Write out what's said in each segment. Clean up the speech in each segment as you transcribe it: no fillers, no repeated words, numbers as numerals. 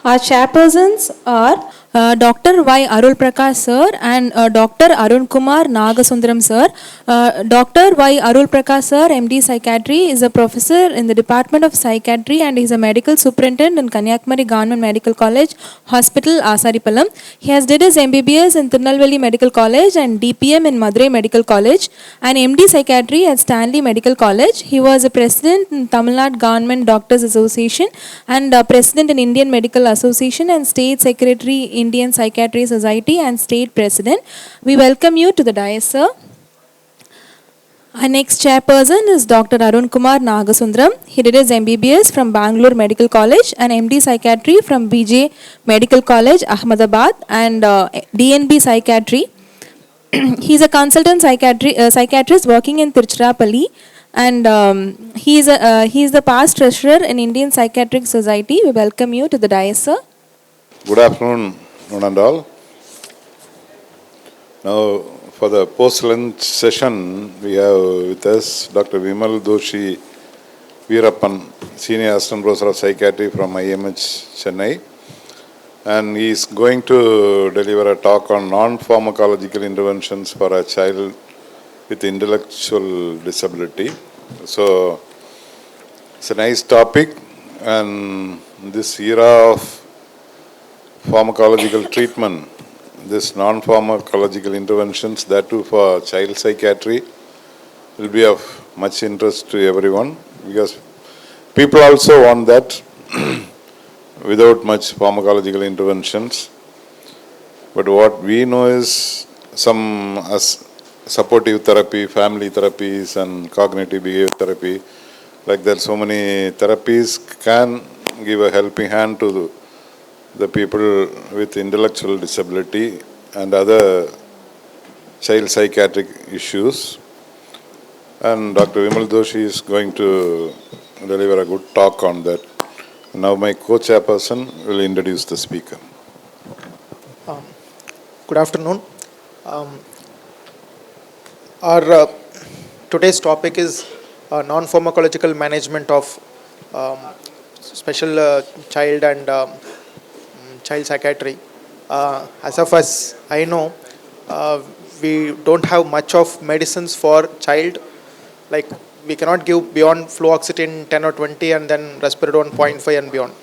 Our chairpersons are Dr. Y. Arul Prakash sir and Dr. Arun Kumar Nagasundaram sir. Dr. Y. Arul Prakash sir, MD Psychiatry, is a professor in the Department of Psychiatry and is a medical superintendent in Kanyakumari Government Medical College Hospital, Asaripalam. He has did his MBBS in Tirunelveli Medical College and DPM in Madurai Medical College and MD Psychiatry at Stanley Medical College. He was a president in Tamil Nadu Government Doctors Association and president in Indian Medical Association and state secretary Indian Psychiatry Society and state president. We welcome you to the dais, sir. Our next chairperson is Dr. Arun Kumar Nagasundaram. He did his MBBS from Bangalore Medical College and MD Psychiatry from BJ Medical College, Ahmedabad, and DNB Psychiatry. He is a consultant psychiatrist working in Tiruchirappalli, and he is the past treasurer in Indian Psychiatric Society. We welcome you to the dais, sir. Good afternoon, one and all. Now, for the post-lunch session, we have with us Dr. Vimal, Doshi, Veerappan, Senior Assistant Professor of Psychiatry from IMH, Chennai. And he is going to deliver a talk on non-pharmacological interventions for a child with intellectual disability. So, it's a nice topic, and this era of pharmacological treatment, this non-pharmacological interventions, that too for child psychiatry, will be of much interest to everyone, because people also want that without much pharmacological interventions. But what we know is some supportive therapy, family therapies and cognitive behavior therapy, like that so many therapies can give a helping hand to the people with intellectual disability and other child psychiatric issues. And Dr. Vimal Doshi is going to deliver a good talk on that. Now my co-chairperson will introduce the speaker. Good afternoon. Our today's topic is non-pharmacological management of special child and child psychiatry. As of as I know, we don't have much of medicines for child. Like, we cannot give beyond fluoxetine 10 or 20 and then risperidone 0.5 and beyond.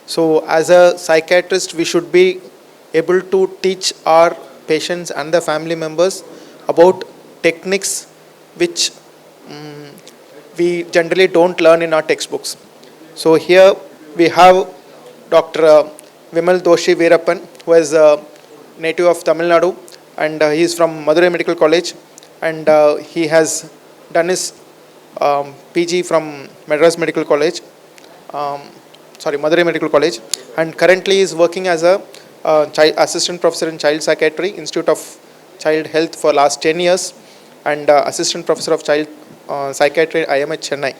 So as a psychiatrist, we should be able to teach our patients and the family members about techniques which we generally don't learn in our textbooks. So here we have Dr. Vimal Doshi Veerappan, who is a native of Tamil Nadu, and he is from Madurai Medical College, and he has done his PG from Madras Medical College, Madurai Medical College, and currently is working as a assistant professor in child psychiatry, Institute of Child Health for last 10 years, and assistant professor of child psychiatry at IMH Chennai.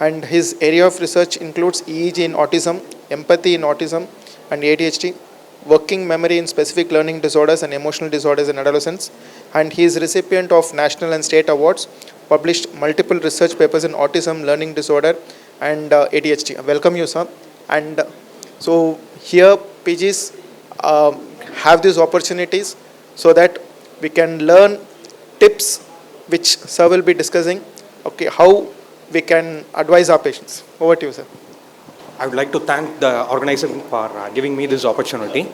And his area of research includes EEG in autism, empathy in autism and ADHD, working memory in specific learning disorders and emotional disorders in adolescents, and he is recipient of national and state awards, published multiple research papers in autism, learning disorder and ADHD. Welcome you, sir. And so here PGs have these opportunities so that we can learn tips which sir will be discussing, okay, how we can advise our patients. Over to you, sir. I would like to thank the organization for giving me this opportunity.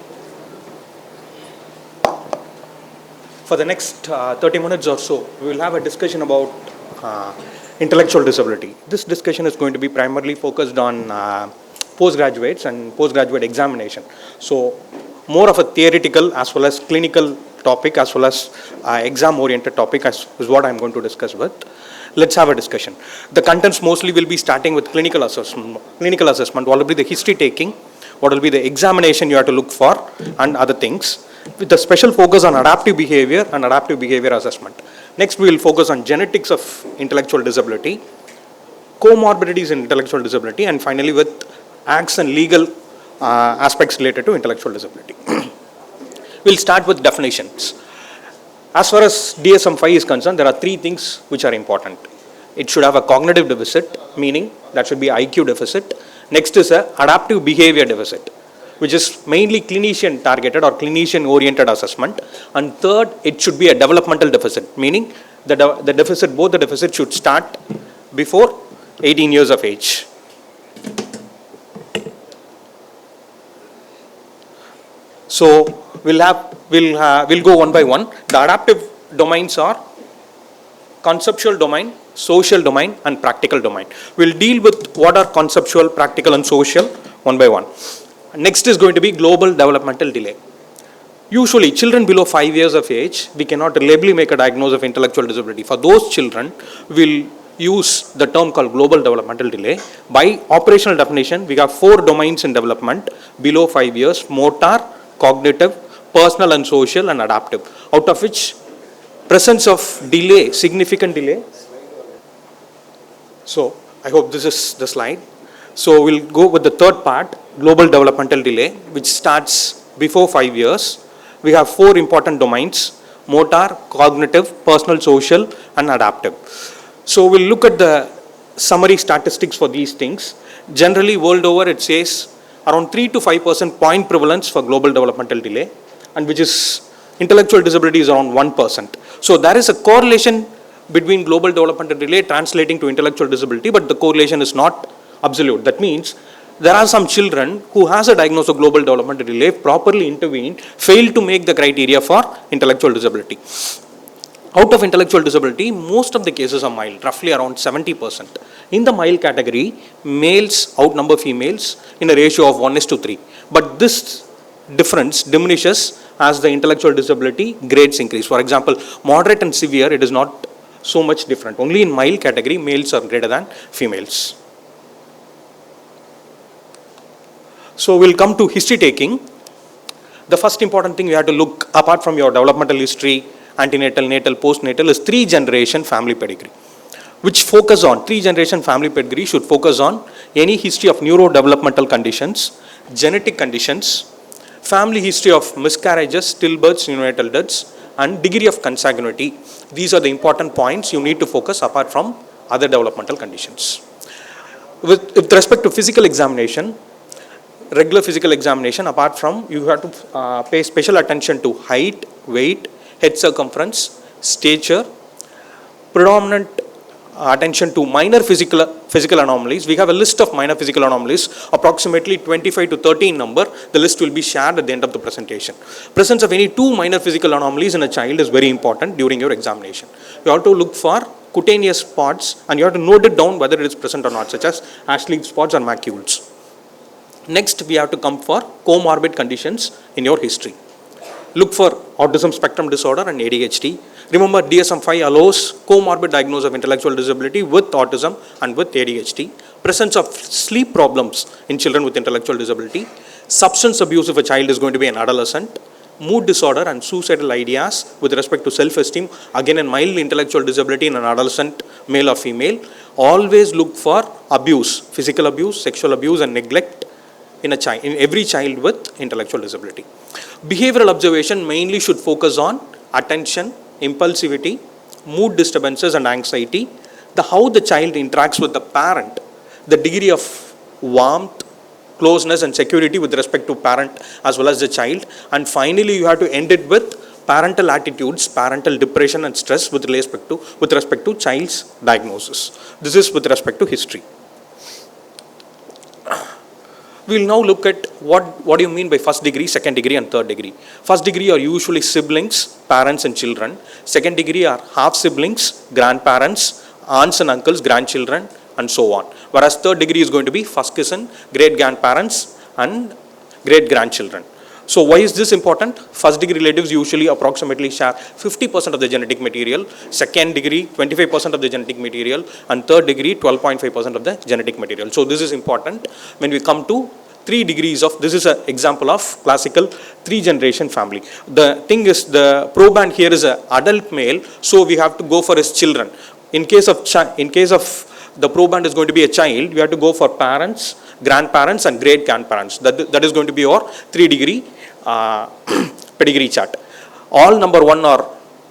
For the next 30 minutes or so, we will have a discussion about intellectual disability. This discussion is going to be primarily focused on postgraduates and postgraduate examination. So, more of a theoretical as well as clinical topic as well as exam-oriented topic is what I am going to discuss with. Let's have a discussion. The contents mostly will be starting with clinical assessment. Clinical assessment, what will be the history taking, what will be the examination you have to look for, and other things, with a special focus on adaptive behavior and adaptive behavior assessment. Next, we will focus on genetics of intellectual disability, comorbidities in intellectual disability, and finally with acts and legal aspects related to intellectual disability. We'll start with definitions. As far as DSM-5 is concerned, there are three things which are important. It should have a cognitive deficit, meaning that should be IQ deficit. Next is a adaptive behavior deficit, which is mainly clinician targeted or clinician oriented assessment. And third, it should be a developmental deficit, meaning the deficit, both the deficits should start before 18 years of age. So we'll go one by one. The adaptive domains are conceptual domain, social domain, and practical domain. We'll deal with what are conceptual, practical, and social one by one. Next is going to be global developmental delay. Usually, children below 5 years of age, we cannot reliably make a diagnosis of intellectual disability. For those children, we'll use the term called global developmental delay. By operational definition, we have 4 domains in development below 5 years: motor, cognitive, personal and social, and adaptive, out of which presence of delay, significant delay. So I hope this is the slide. So we'll go with the third part, global developmental delay, which starts before 5 years. We have 4 important domains: motor, cognitive, personal, social, and adaptive. So we'll look at the summary statistics for these things. Generally, world over, it says around 3 to 5% point prevalence for global developmental delay, and which is intellectual disability is around 1%. So there is a correlation between global developmental delay translating to intellectual disability, but the correlation is not absolute. That means there are some children who has a diagnosis of global developmental delay, properly intervened, failed to make the criteria for intellectual disability. Out of intellectual disability, most of the cases are mild, roughly around 70%. In the mild category, males outnumber females in a ratio of 1:3. But this difference diminishes as the intellectual disability grades increase. For example, moderate and severe, it is not so much different. Only in mild category, males are greater than females. So we'll come to history taking. The first important thing you have to look, apart from your developmental history, antenatal, natal, postnatal, is 3-generation family pedigree, which focus on 3-generation family pedigree should focus on any history of neurodevelopmental conditions, genetic conditions, family history of miscarriages, stillbirths, neonatal deaths, and degree of consanguinity. These are the important points you need to focus apart from other developmental conditions. With respect to physical examination, regular physical examination, apart from, you have to pay special attention to height, weight, head circumference, stature, predominant attention to minor physical anomalies. We have a list of minor physical anomalies, approximately 25 to 30 in number. The list will be shared at the end of the presentation. Presence of any 2 minor physical anomalies in a child is very important during your examination. You have to look for cutaneous spots, and you have to note it down whether it is present or not, such as Ashley spots or macules. Next, we have to come for comorbid conditions in your history. Look for autism spectrum disorder and ADHD. Remember, DSM-5 allows comorbid diagnosis of intellectual disability with autism and with ADHD. Presence of sleep problems in children with intellectual disability. Substance abuse if a child is going to be an adolescent. Mood disorder and suicidal ideas with respect to self-esteem, again in mild intellectual disability in an adolescent, male or female. Always look for abuse, physical abuse, sexual abuse, and neglect in every child with intellectual disability. Behavioral observation mainly should focus on attention, impulsivity, mood disturbances and anxiety, how the child interacts with the parent, the degree of warmth, closeness and security with respect to parent as well as the child, and finally you have to end it with parental attitudes, parental depression and stress with respect to child's diagnosis. This is with respect to history. We will now look at what do you mean by first degree, second degree and third degree. First degree are usually siblings, parents and children. Second degree are half siblings, grandparents, aunts and uncles, grandchildren and so on. Whereas third degree is going to be first cousin, great grandparents and great grandchildren. So why is this important? First degree relatives usually approximately share 50% of the genetic material, second degree 25% of the genetic material, and third degree 12.5% of the genetic material. So this is important when we come to 3 degrees of, this is an example of classical 3-generation family. The thing is, the proband here is an adult male, so we have to go for his children. In case of the proband is going to be a child, we have to go for parents, grandparents and great grandparents. That is going to be your 3-degree pedigree chart. All number 1 are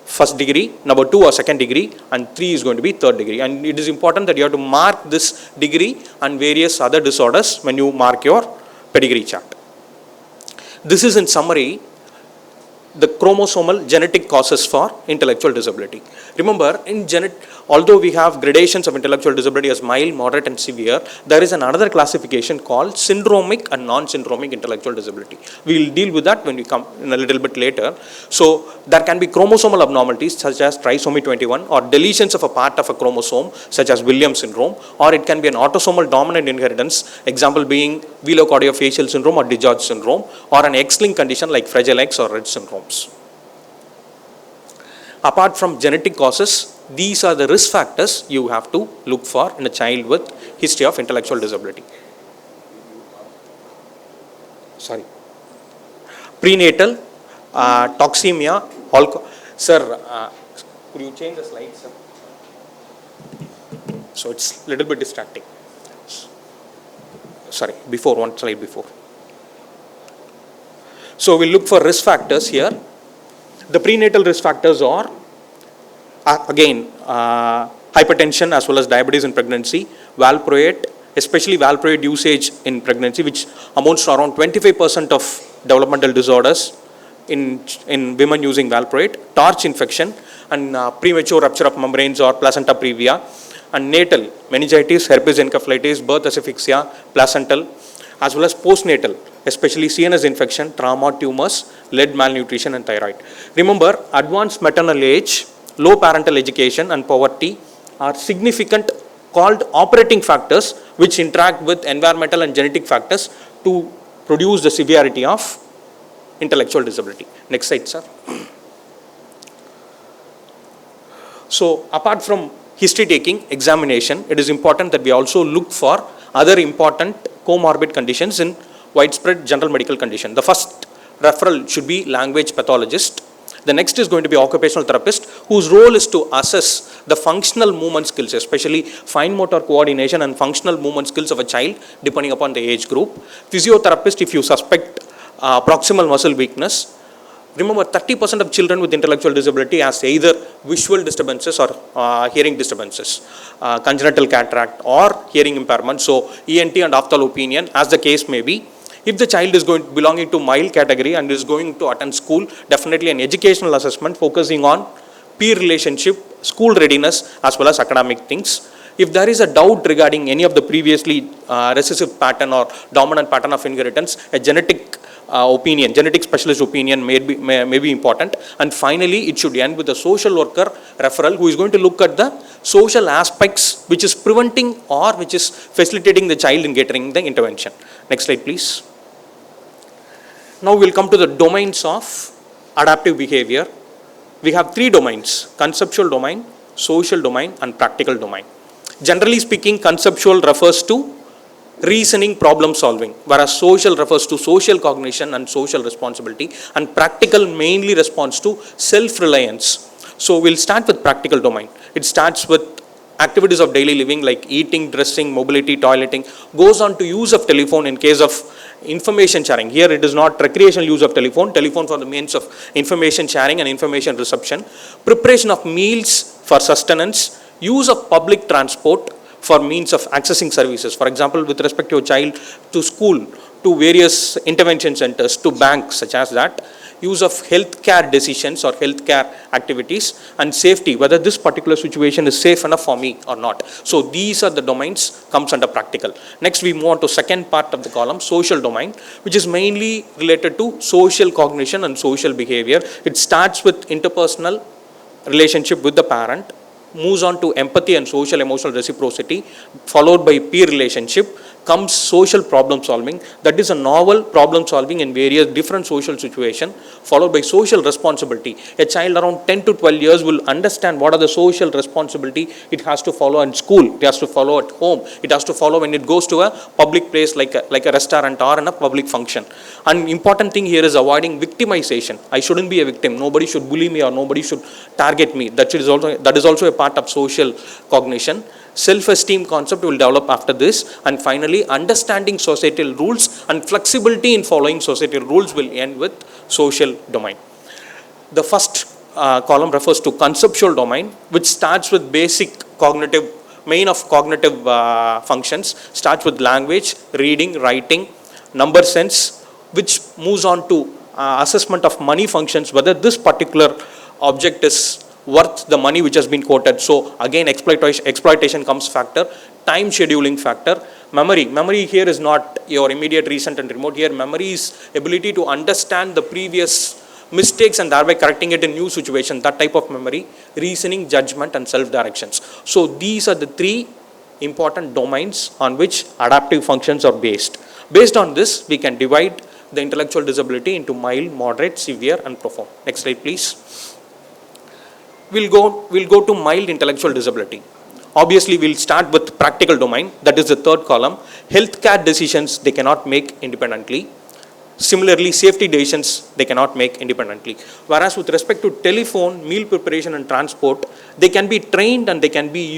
first degree, number 2 are second degree, and 3 is going to be third degree. And it is important that you have to mark this degree and various other disorders when you mark your pedigree chart. This is in summary the chromosomal genetic causes for intellectual disability. Remember, although we have gradations of intellectual disability as mild, moderate and severe, there is another classification called syndromic and non-syndromic intellectual disability. We will deal with that when we come in a little bit later. So there can be chromosomal abnormalities such as trisomy 21 or deletions of a part of a chromosome such as Williams syndrome, or it can be an autosomal dominant inheritance, example being velocardiofacial syndrome or DiGeorge syndrome, or an X-linked condition like Fragile X or Rett syndromes. Apart from genetic causes, these are the risk factors you have to look for in a child with history of intellectual disability. Sorry. Prenatal, toxemia, sir, could you change the slide, sir? So it's a little bit distracting. Sorry, one slide before. So we'll look for risk factors here. The prenatal risk factors are, again, hypertension as well as diabetes in pregnancy, valproate, especially valproate usage in pregnancy, which amounts to around 25% of developmental disorders in women using valproate, torch infection, and premature rupture of membranes or placenta previa, and natal, meningitis, herpes encephalitis, birth asphyxia, placental, as well as postnatal, especially CNS infection, trauma, tumors, lead malnutrition and thyroid. Remember, advanced maternal age, low parental education and poverty are significant called operating factors which interact with environmental and genetic factors to produce the severity of intellectual disability. Next slide, sir. So, apart from history taking, examination, it is important that we also look for other important comorbid conditions in widespread general medical condition. The first referral should be language pathologist. The next is going to be occupational therapist, whose role is to assess the functional movement skills, especially fine motor coordination and functional movement skills of a child, depending upon the age group. Physiotherapist, if you suspect proximal muscle weakness. Remember, 30% of children with intellectual disability has either visual disturbances or hearing disturbances, congenital cataract or hearing impairment. So, ENT and ophthalmic opinion, as the case may be. If the child is belonging to mild category and is going to attend school, definitely an educational assessment focusing on peer relationship, school readiness as well as academic things. If there is a doubt regarding any of the previously recessive pattern or dominant pattern of inheritance, a genetic genetic specialist opinion may be important. And finally, it should end with a social worker referral who is going to look at the social aspects which is preventing or which is facilitating the child in getting the intervention. Next slide, please. Now we'll come to the domains of adaptive behavior. We have three domains: conceptual domain, social domain and practical domain. Generally speaking, conceptual refers to reasoning, problem solving, whereas social refers to social cognition and social responsibility, and practical mainly responds to self-reliance. So we'll start with practical domain. It starts with activities of daily living like eating, dressing, mobility, toileting, goes on to use of telephone in case of information sharing. Here it is not recreational use of telephone for the means of information sharing and information reception, preparation of meals for sustenance, use of public transport for means of accessing services. For example, with respect to a child to school, to various intervention centers, to banks such as that, use of healthcare decisions or healthcare activities, and safety, whether this particular situation is safe enough for me or not. So these are the domains comes under practical. Next we move on to second part of the column, social domain, which is mainly related to social cognition and social behavior. It starts with interpersonal relationship with the parent, moves on to empathy and social emotional reciprocity, followed by peer relationship, comes social problem solving, that is a novel problem solving in various different social situations, followed by social responsibility. A child around 10 to 12 years will understand what are the social responsibility it has to follow in school, it has to follow at home, it has to follow when it goes to a public place like a restaurant or in a public function. And important thing here is avoiding victimization. I shouldn't be a victim, nobody should bully me or nobody should target me. That is also a part of social cognition. Self-esteem concept will develop after this, and finally understanding societal rules and flexibility in following societal rules will end with social domain. The first column refers to conceptual domain, which starts with basic cognitive functions, starts with language, reading, writing, number sense, which moves on to assessment of money functions, whether this particular object is worth the money which has been quoted. So again, exploitation comes factor, time scheduling factor, memory here is not your immediate, recent and remote. Here memory is ability to understand the previous mistakes and thereby correcting it in new situation, that type of memory, reasoning, judgment and self-directions. So these are the three important domains on which adaptive functions are based. Based on this, we can divide the intellectual disability into mild, moderate, severe and profound. Next slide please. We'll go to mild intellectual disability. Obviously, we'll start with practical domain, that is the third column. Healthcare decisions they cannot make independently. Similarly, safety decisions they cannot make independently. Whereas with respect to telephone, meal preparation and transport, they can be trained and they can be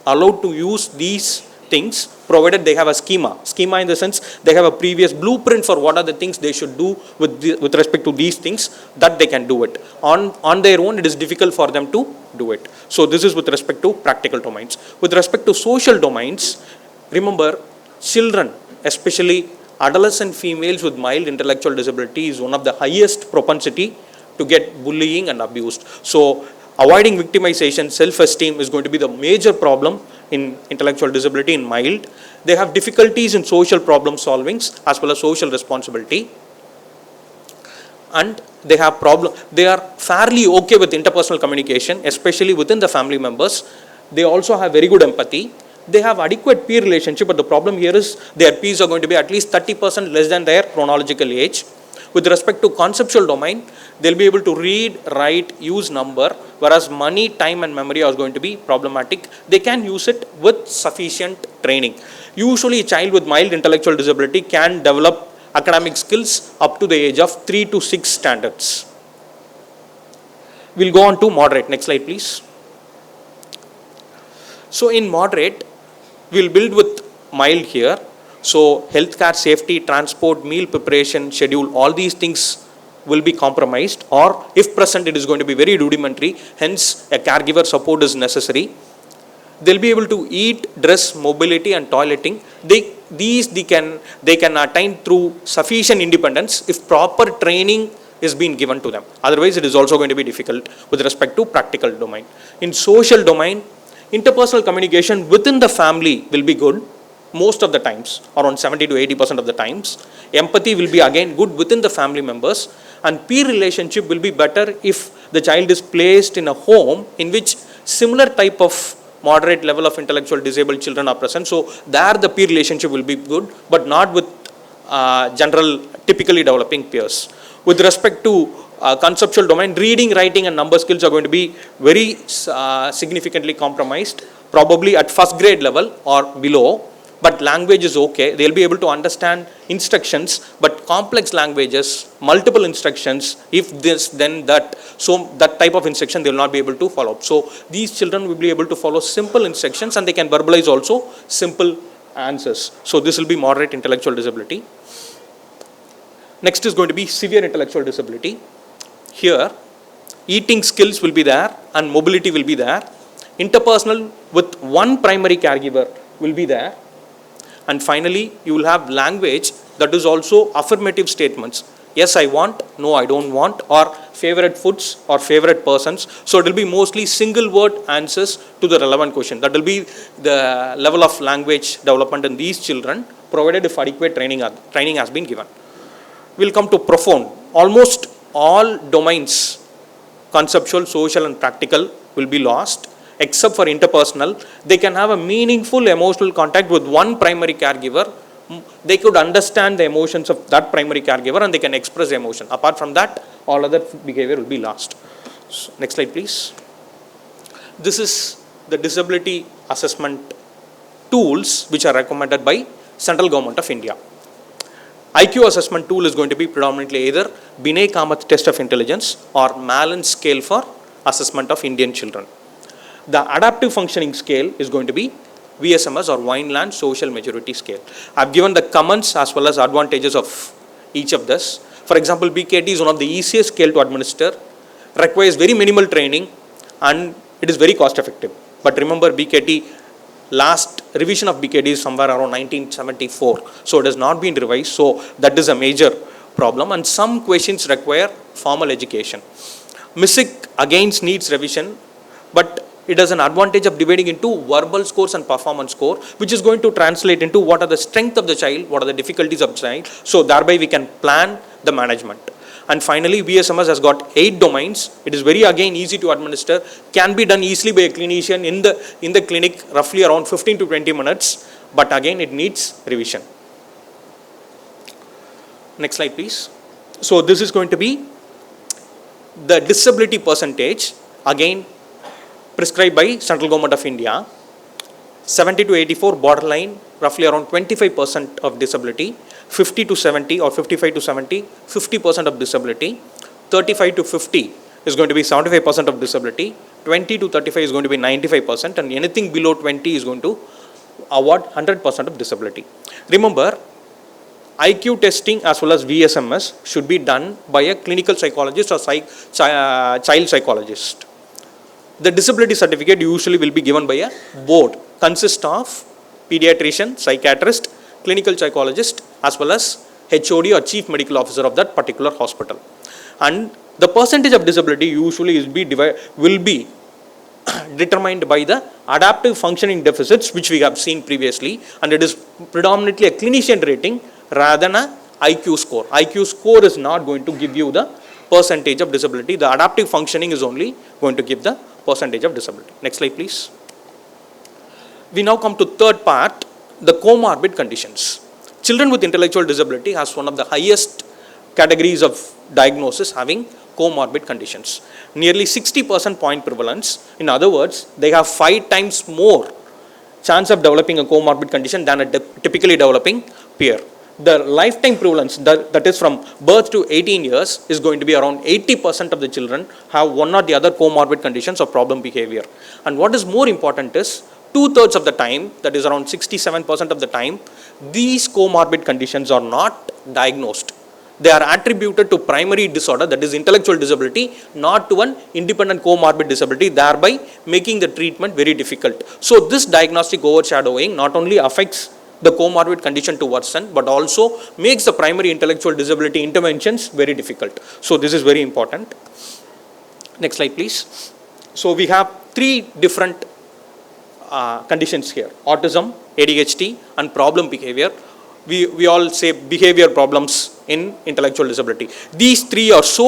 allowed to use these things provided they have a schema. Schema in the sense they have a previous blueprint for what are the things they should do with respect to these things, that they can do it. On their own, it is difficult for them to do it. So this is with respect to practical domains. With respect to social domains, remember children, especially adolescent females with mild intellectual disability is one of the highest propensity to get bullying and abused. So avoiding victimization, self-esteem is going to be the major problem in intellectual disability in mild. They have difficulties in social problem solvings as well as social responsibility. And they are fairly okay with interpersonal communication, especially within the family members. They also have very good empathy. They have adequate peer relationship, but the problem here is their peers are going to be at least 30% less than their chronological age. With respect to conceptual domain, they'll be able to read, write, use number, whereas money, time and memory are going to be problematic. They can use it with sufficient training. Usually a child with mild intellectual disability can develop academic skills up to the age of 3 to 6 standards. We'll go on to moderate. Next slide please. So in moderate, we'll build with mild here. So healthcare, safety, transport, meal preparation, schedule, all these things will be compromised, or if present, it is going to be very rudimentary. Hence, a caregiver support is necessary. They'll be able to eat, dress, mobility and toileting. They can attain through sufficient independence if proper training is being given to them. Otherwise, it is also going to be difficult with respect to practical domain. In social domain, interpersonal communication within the family will be good most of the times, around 70 to 80% of the times. Empathy will be again good within the family members, and peer relationship will be better if the child is placed in a home in which similar type of moderate level of intellectual disabled children are present. So there the peer relationship will be good, but not with general typically developing peers. With respect to conceptual domain, reading, writing and number skills are going to be very significantly compromised, probably at first grade level or below. But language is okay. They'll be able to understand instructions, but complex languages, multiple instructions, if this, then that, so that type of instruction they will not be able to follow. So these children will be able to follow simple instructions and they can verbalize also simple answers. So this will be moderate intellectual disability. Next is going to be severe intellectual disability. Here, eating skills will be there and mobility will be there. Interpersonal with one primary caregiver will be there. And finally, you will have language that is also affirmative statements. Yes, I want, no, I don't want, or favorite foods or favorite persons. So it will be mostly single word answers to the relevant question. That will be the level of language development in these children, provided if adequate training has been given. We'll come to profound. Almost all domains, conceptual, social and practical, will be lost. Except for interpersonal, they can have a meaningful emotional contact with one primary caregiver. They could understand the emotions of that primary caregiver and they can express emotion. Apart from that, all other behavior will be lost. So, next slide please. This is the disability assessment tools which are recommended by Central Government of India. IQ assessment tool is going to be predominantly either Binay Kamath test of intelligence or Malin scale for assessment of Indian children. The adaptive functioning scale is going to be VSMS or Vineland Social Maturity Scale. I have given the comments as well as advantages of each of this. For example, BKT is one of the easiest scale to administer, requires very minimal training and it is very cost effective. But remember, BKT, last revision of BKT is somewhere around 1974. So it has not been revised. So that is a major problem, and some questions require formal education. MISIC again needs revision, but it has an advantage of dividing into verbal scores and performance score, which is going to translate into what are the strength of the child, what are the difficulties of the child. So thereby we can plan the management. And finally, VSMS has got 8 domains. It is very again easy to administer, can be done easily by a clinician in the clinic, roughly around 15 to 20 minutes, but again it needs revision. Next slide, please. So this is going to be the disability percentage, again prescribed by Central Government of India. 70 to 84 borderline, roughly around 25% of disability. 50 to 70 or 55 to 70, 50% of disability. 35 to 50 is going to be 75% of disability. 20 to 35 is going to be 95%, and anything below 20 is going to award 100% of disability. Remember, IQ testing as well as VSMS should be done by a clinical psychologist or child psychologist. The disability certificate usually will be given by a board, consists of pediatrician, psychiatrist, clinical psychologist, as well as HOD or chief medical officer of that particular hospital. And the percentage of disability usually will be determined by the adaptive functioning deficits, which we have seen previously, and it is predominantly a clinician rating rather than a IQ score. IQ score is not going to give you the percentage of disability. The adaptive functioning is only going to give the percentage of disability. Next slide, please. We now come to third part, the comorbid conditions. Children with intellectual disability has one of the highest categories of diagnosis having comorbid conditions. Nearly 60% point prevalence. In other words, they have 5 times more chance of developing a comorbid condition than a typically developing peer. The lifetime prevalence, that is from birth to 18 years, is going to be around 80% of the children have one or the other comorbid conditions or problem behavior. And what is more important is 2/3 of the time, that is around 67% of the time, these comorbid conditions are not diagnosed. They are attributed to primary disorder, that is intellectual disability, not to an independent comorbid disability, thereby making the treatment very difficult. So this diagnostic overshadowing not only affects the comorbid condition to worsen, but also makes the primary intellectual disability interventions very difficult. So this is very important. Next slide, please. So we have 3 different conditions here: autism, ADHD, and problem behavior. We all say behavior problems in intellectual disability. These 3 are so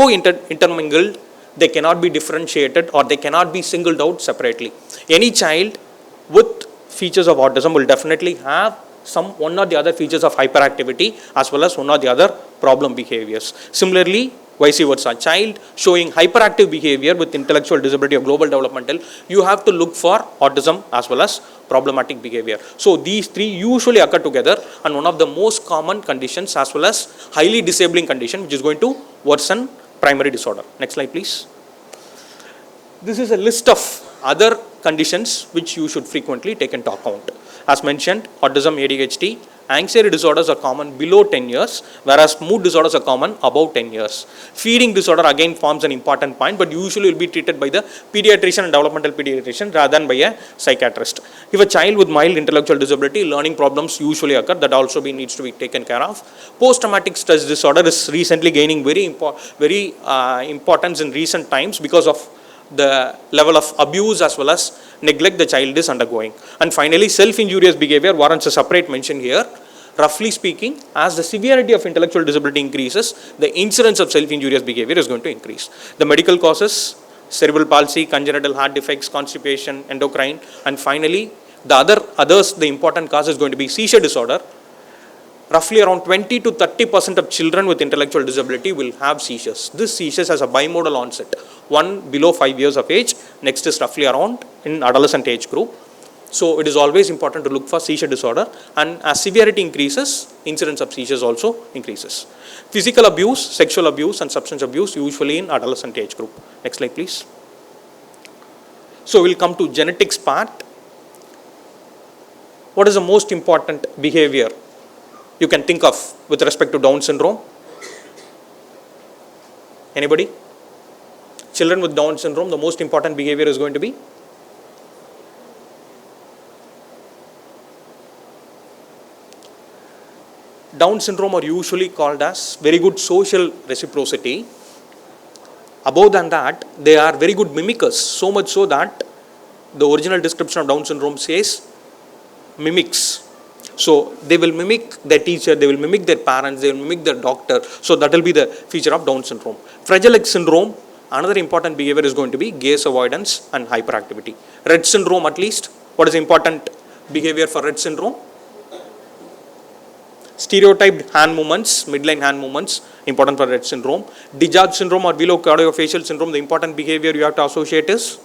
intermingled, they cannot be differentiated or they cannot be singled out separately. Any child with features of autism will definitely have one or the other features of hyperactivity as well as one or the other problem behaviors. Similarly, vice versa, child showing hyperactive behavior with intellectual disability or global developmental, you have to look for autism as well as problematic behavior. So these 3 usually occur together, and one of the most common conditions as well as highly disabling condition, which is going to worsen primary disorder. Next slide, please. This is a list of other conditions which you should frequently take into account. As mentioned, autism, ADHD, anxiety disorders are common below 10 years, whereas mood disorders are common above 10 years. Feeding disorder again forms an important point, but usually will be treated by the pediatrician and developmental pediatrician rather than by a psychiatrist. If a child with mild intellectual disability, learning problems usually occur, that also needs to be taken care of. Post-traumatic stress disorder is recently gaining very importance in recent times because of the level of abuse as well as neglect the child is undergoing. And finally, self-injurious behavior warrants a separate mention here. Roughly speaking, as the severity of intellectual disability increases, the incidence of self-injurious behavior is going to increase. The medical causes: cerebral palsy, congenital heart defects, constipation, endocrine, and finally, the important cause is going to be seizure disorder. Roughly around 20 to 30% of children with intellectual disability will have seizures. This seizures has a bimodal onset, one below 5 years of age, next is roughly around in adolescent age group. So it is always important to look for seizure disorder, and as severity increases, incidence of seizures also increases. Physical abuse, sexual abuse, and substance abuse usually in adolescent age group. Next slide, please. So we'll come to genetics part. What is the most important behavior you can think of with respect to Down syndrome? Anybody? Children with Down syndrome, the most important behavior is going to be? Down syndrome are usually called as very good social reciprocity. Above than that, they are very good mimickers, so much so that the original description of Down syndrome says mimics. So they will mimic their teacher, they will mimic their parents, they will mimic their doctor. So that will be the feature of Down syndrome. Fragile X syndrome, another important behavior is going to be gaze avoidance and hyperactivity. Rett syndrome, at least, what is important behavior for Rett syndrome? Stereotyped hand movements, midline hand movements, important for Rett syndrome. Discharge syndrome or velocardiofacial syndrome, the important behavior you have to associate is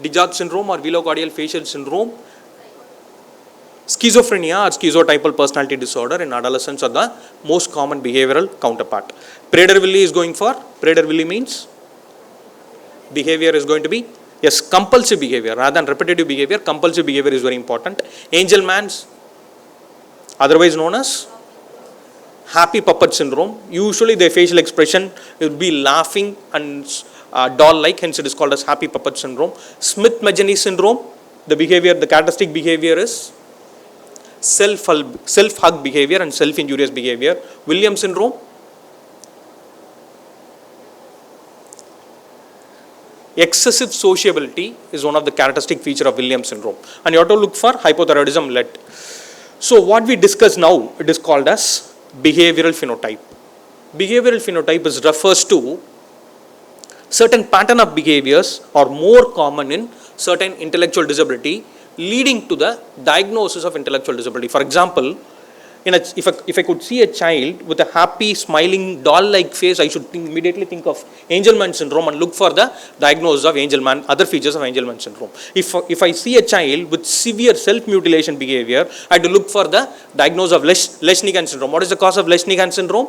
Discharge syndrome or velocardiofacial syndrome. Schizophrenia or schizotypal personality disorder in adolescents are the most common behavioral counterpart. Prader-Willi is going for, Prader-Willi means behavior is going to be, yes, compulsive behavior rather than repetitive behavior. Compulsive behavior is very important. Angelman's, otherwise known as happy puppet syndrome. Usually their facial expression will be laughing and doll-like, hence it is called as happy puppet syndrome. Smith-Magenis syndrome, the behavior, the characteristic behavior is self-hug behavior and self-injurious behavior. Williams syndrome, excessive sociability is one of the characteristic feature of Williams syndrome, and you have to look for hypothyroidism led. So what we discuss now, it is called as behavioral phenotype. Behavioral phenotype refers to certain pattern of behaviors are more common in certain intellectual disability, leading to the diagnosis of intellectual disability. For example, if I could see a child with a happy, smiling, doll-like face, I should immediately think of Angelman syndrome and look for the diagnosis of Angelman, other features of Angelman syndrome. If I see a child with severe self-mutilation behavior, I have to look for the diagnosis of Lesch-Nyhan syndrome. What is the cause of Lesch-Nyhan syndrome?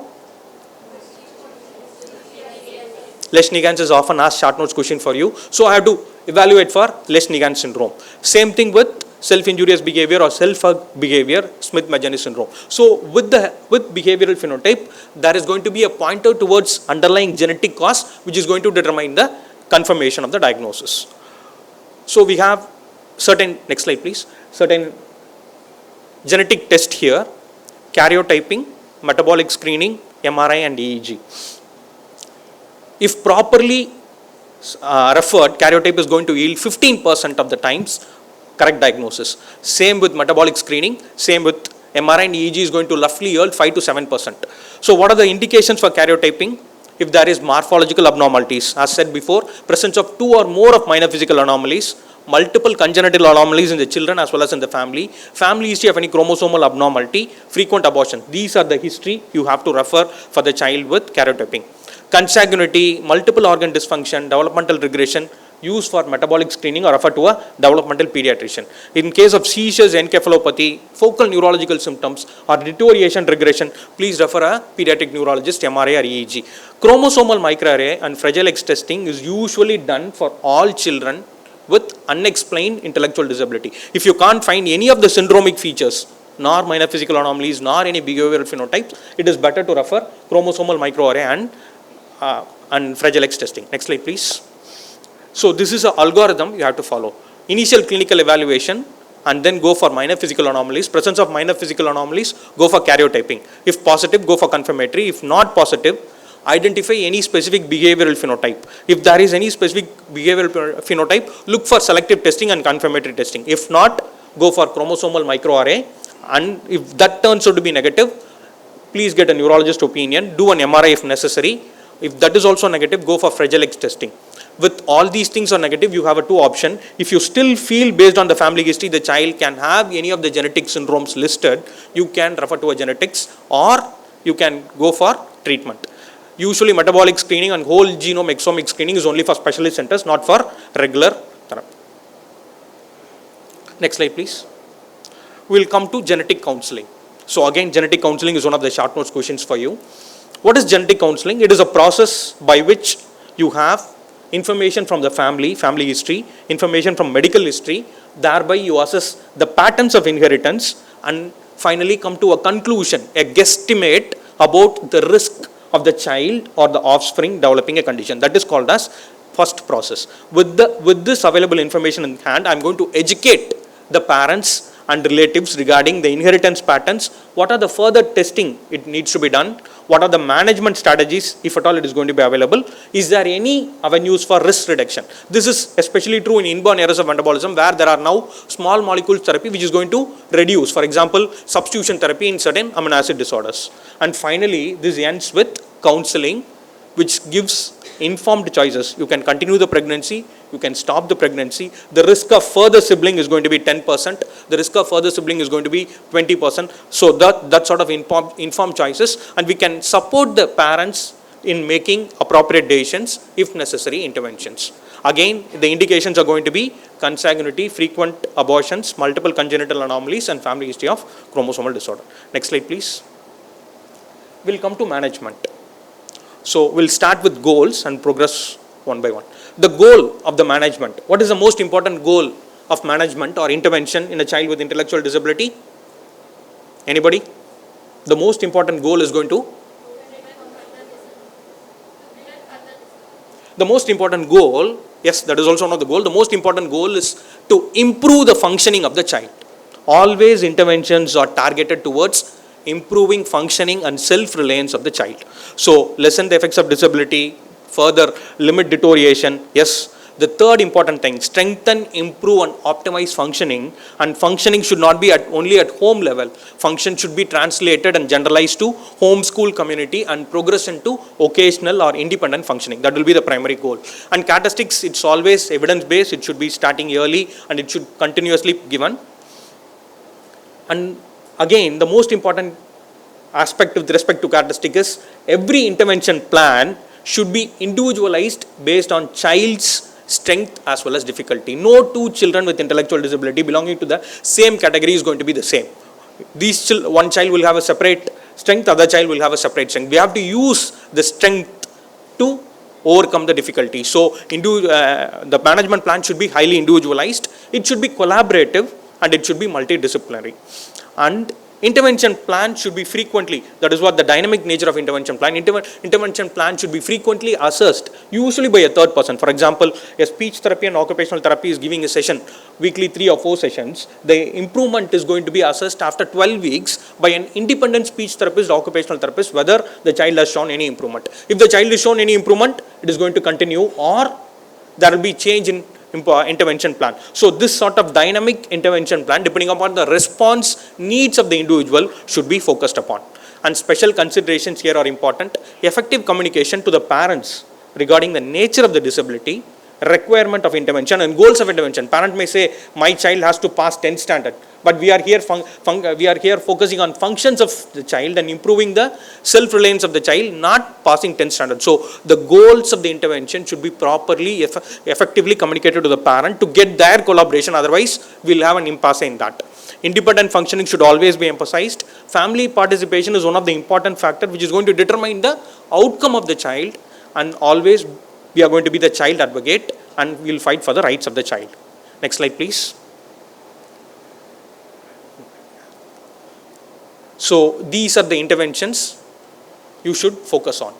Lesch-Nyhan is often asked short notes question for you. So I have to evaluate for Lesch-Nyhan syndrome. Same thing with self-injurious behavior or self-hug behavior, Smith-Magenis syndrome. So with behavioral phenotype, there is going to be a pointer towards underlying genetic cause, which is going to determine the confirmation of the diagnosis. So we have certain, next slide please, certain genetic test here, karyotyping, metabolic screening, MRI and EEG. If properly referred, karyotype is going to yield 15% of the times correct diagnosis. Same with metabolic screening, same with MRI and EEG is going to roughly yield 5 to 7%. So what are the indications for karyotyping? If there is morphological abnormalities, as said before, presence of 2 or more of minor physical anomalies, multiple congenital anomalies in the children as well as in the family history of any chromosomal abnormality, frequent abortion. These are the history you have to refer for the child with karyotyping. Consanguinity, multiple organ dysfunction, developmental regression, used for metabolic screening or refer to a developmental pediatrician. In case of seizures, encephalopathy, focal neurological symptoms or deterioration regression, please refer a pediatric neurologist, MRI or EEG. Chromosomal microarray and Fragile X testing is usually done for all children with unexplained intellectual disability. If you can't find any of the syndromic features, nor minor physical anomalies, nor any behavioral phenotypes, it is better to refer chromosomal microarray and Fragile X testing. Next slide please. So this is an algorithm you have to follow. Initial clinical evaluation and then go for minor physical anomalies. Presence of minor physical anomalies, go for karyotyping. If positive, go for confirmatory. If not positive, identify any specific behavioral phenotype. If there is any specific behavioral phenotype, look for selective testing and confirmatory testing. If not, go for chromosomal microarray, and if that turns out to be negative, please get a neurologist opinion, do an MRI if necessary. If that is also negative, go for Fragile X testing. With all these things are negative, you have a two option. If you still feel based on the family history, the child can have any of the genetic syndromes listed, you can refer to a genetics or you can go for treatment. Usually metabolic screening and whole genome exomic screening is only for specialist centers, not for regular therapy. Next slide please. We will come to genetic counseling. So again, genetic counseling is one of the short notes questions for you. What is genetic counseling? It is a process by which you have information from the family history, information from medical history, thereby you assess the patterns of inheritance and finally come to a conclusion, a guesstimate about the risk of the child or the offspring developing a condition. That is called as first process. With this available information in hand, I am going to educate the parents and relatives regarding the inheritance patterns. What are the further testing it needs to be done? What are the management strategies, if at all it is going to be available? Is there any avenues for risk reduction? This is especially true in inborn errors of metabolism, where there are now small molecule therapy which is going to reduce, for example, substitution therapy in certain amino acid disorders. And finally, this ends with counseling, which gives informed choices. You can continue the pregnancy, you can stop the pregnancy. The risk of further sibling is going to be 10%. The risk of further sibling is going to be 20%. So that sort of informed choices, and we can support the parents in making appropriate decisions, if necessary interventions. Again, the indications are going to be consanguinity, frequent abortions, multiple congenital anomalies, and family history of chromosomal disorder. Next slide, please. We'll come to management. So we'll start with goals and progress one by one. The goal of the management. What is the most important goal of management or intervention in a child with intellectual disability? Anybody? The most important goal is going to? The most important goal, yes, that is also one of the goals. The most important goal is to improve the functioning of the child. Always interventions are targeted towards improving functioning and self-reliance of the child. So, lessen the effects of disability, further limit deterioration. Yes, the third important thing, strengthen, improve and optimize functioning, and functioning should not be only at home level. Function should be translated and generalized to home, school, community, and progress into occasional or independent functioning. That will be the primary goal. And characteristics, it's always evidence-based. It should be starting early and it should continuously given. And again, the most important aspect with respect to characteristic is every intervention plan should be individualized based on child's strength as well as difficulty. No two children with intellectual disability belonging to the same category is going to be the same. One child will have a separate strength, other child will have a separate strength. We have to use the strength to overcome the difficulty. So the management plan should be highly individualized, it should be collaborative, and it should be multidisciplinary. And intervention plan should be frequently, that is what the dynamic nature of intervention plan. Intervention plan should be frequently assessed, usually by a third person. For example, a speech therapy and occupational therapy is giving a session, weekly 3 or 4 sessions. The improvement is going to be assessed after 12 weeks by an independent speech therapist or occupational therapist, whether the child has shown any improvement. If the child has shown any improvement, it is going to continue, or there will be change in intervention plan. So this sort of dynamic intervention plan, depending upon the response needs of the individual, should be focused upon. And special considerations here are important. Effective communication to the parents regarding the nature of the disability, requirement of intervention and goals of intervention. Parent may say, my child has to pass 10th standard, but we are here focusing on functions of the child and improving the self-reliance of the child, not passing 10th standard. So the goals of the intervention should be properly, effectively communicated to the parent to get their collaboration. Otherwise, we'll have an impasse in that. Independent functioning should always be emphasized. Family participation is one of the important factors which is going to determine the outcome of the child, and always we are going to be the child advocate and we will fight for the rights of the child. Next slide, please. So these are the interventions you should focus on.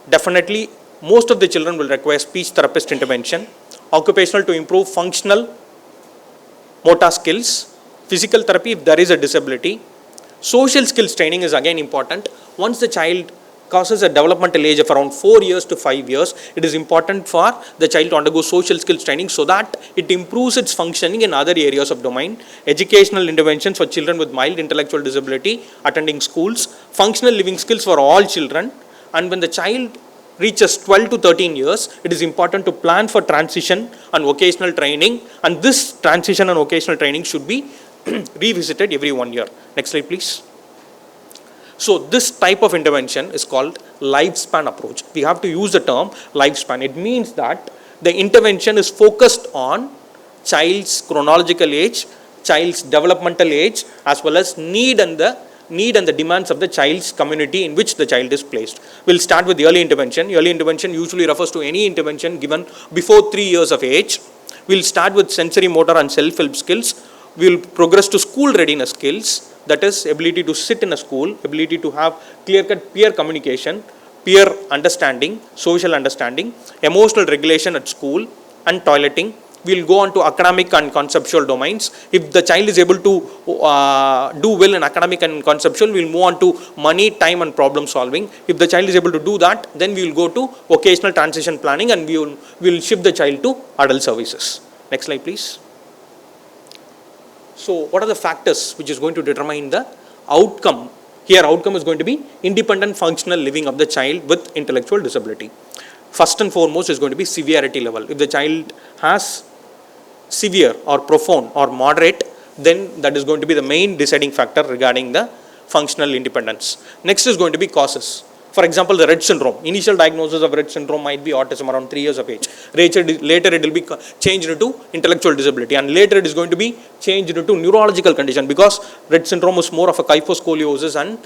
Definitely, most of the children will require speech therapist intervention, occupational to improve functional motor skills, physical therapy if there is a disability. Social skills training is again important. Once the child crosses a developmental age of around 4 years to 5 years, it is important for the child to undergo social skills training so that it improves its functioning in other areas of domain. Educational interventions for children with mild intellectual disability, attending schools, functional living skills for all children. And when the child reaches 12 to 13 years, it is important to plan for transition and vocational training, and this transition and vocational training should be revisited every 1 year. Next slide, please. So this type of intervention is called lifespan approach. We have to use the term lifespan. It means that the intervention is focused on child's chronological age, child's developmental age, as well as need and the demands of the child's community in which the child is placed. We'll start with early intervention. Early intervention usually refers to any intervention given before 3 years of age. We'll start with sensory motor and self-help skills. We'll progress to school readiness skills, that is ability to sit in a school, ability to have clear-cut peer communication, peer understanding, social understanding, emotional regulation at school and toileting, we'll go on to academic and conceptual domains. If the child is able to do well in academic and conceptual, we'll move on to money, time and problem solving. If the child is able to do that, then we will go to vocational transition planning and we will shift the child to adult services. Next slide, please. So what are the factors which is going to determine the outcome? Here outcome is going to be independent functional living of the child with intellectual disability. First and foremost is going to be severity level. If the child has severe or profound or moderate, then that is going to be the main deciding factor regarding the functional independence. Next is going to be causes. For example, the Rett syndrome. Initial diagnosis of Rett syndrome might be autism around 3 years of age. Later it will be changed into intellectual disability, and later it is going to be changed into neurological condition, because Rett syndrome is more of a kyphoscoliosis and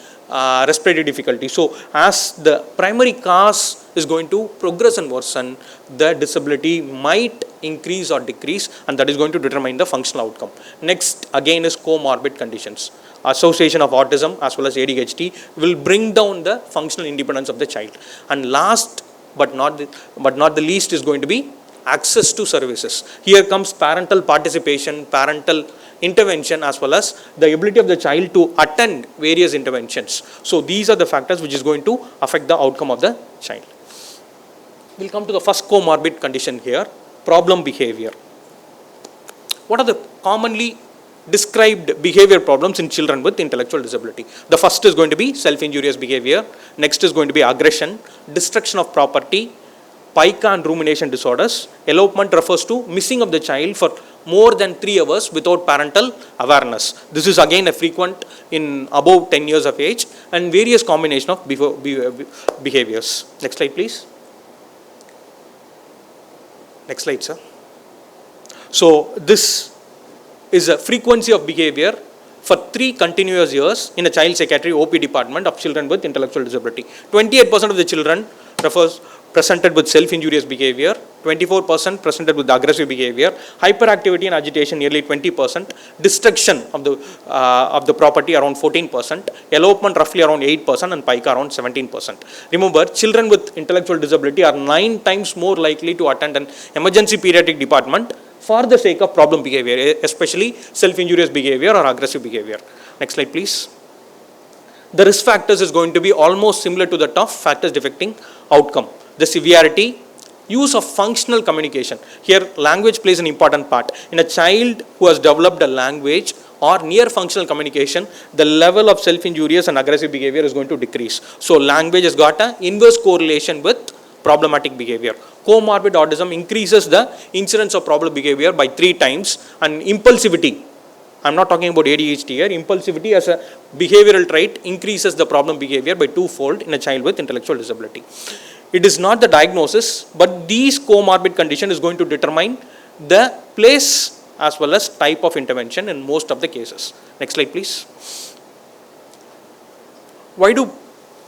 respiratory difficulty. So as the primary cause is going to progress and worsen, the disability might increase or decrease, and that is going to determine the functional outcome. Next again is comorbid conditions. Association of autism as well as ADHD will bring down the functional independence of the child. And last but not the least is going to be access to services. Here comes parental participation, parental intervention, as well as the ability of the child to attend various interventions. So these are the factors which is going to affect the outcome of the child. We'll come to the first comorbid condition here, problem behavior. What are the commonly described behavior problems in children with intellectual disability? The first is going to be self-injurious behavior. Next is going to be aggression, destruction of property, pica and rumination disorders. Elopement refers to missing of the child for more than 3 hours without parental awareness. This is again a frequent in above 10 years of age, and various combination of behaviors. Next slide, please. Next slide, sir. So this is a frequency of behavior for 3 continuous years in a child psychiatry OP department of children with intellectual disability. 28% of the children presented with self-injurious behavior, 24% presented with aggressive behavior, hyperactivity and agitation nearly 20%, destruction of the property around 14%, elopement roughly around 8%, and pica around 17%. Remember, children with intellectual disability are 9 times more likely to attend an emergency pediatric department for the sake of problem behavior, especially self-injurious behavior or aggressive behavior. Next slide, please. The risk factors is going to be almost similar to the tough factors affecting outcome. The severity, use of functional communication. Here, language plays an important part. In a child who has developed a language or near functional communication, the level of self-injurious and aggressive behavior is going to decrease. So, language has got an inverse correlation with problematic behavior. Comorbid autism increases the incidence of problem behavior by 3 times, and impulsivity, I'm not talking about ADHD here, impulsivity as a behavioral trait increases the problem behavior by 2-fold in a child with intellectual disability. It is not the diagnosis, but these comorbid condition is going to determine the place as well as type of intervention in most of the cases. Next slide, please. Why do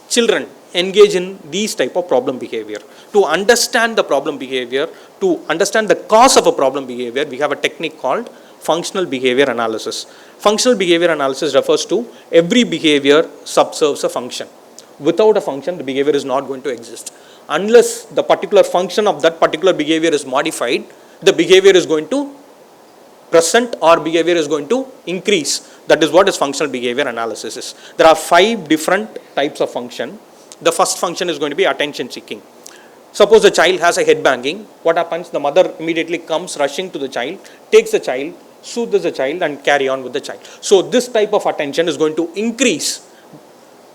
children engage in these type of problem behavior? To understand the problem behavior, to understand the cause of a problem behavior, we have a technique called functional behavior analysis. Functional behavior analysis refers to every behavior subserves a function. Without a function, the behavior is not going to exist. Unless the particular function of that particular behavior is modified, the behavior is going to present or behavior is going to increase. That is what is functional behavior analysis is. There are 5 different types of function. The first function is going to be attention seeking. Suppose the child has a head banging. What happens? The mother immediately comes rushing to the child, takes the child, soothes the child and carry on with the child. So this type of attention is going to increase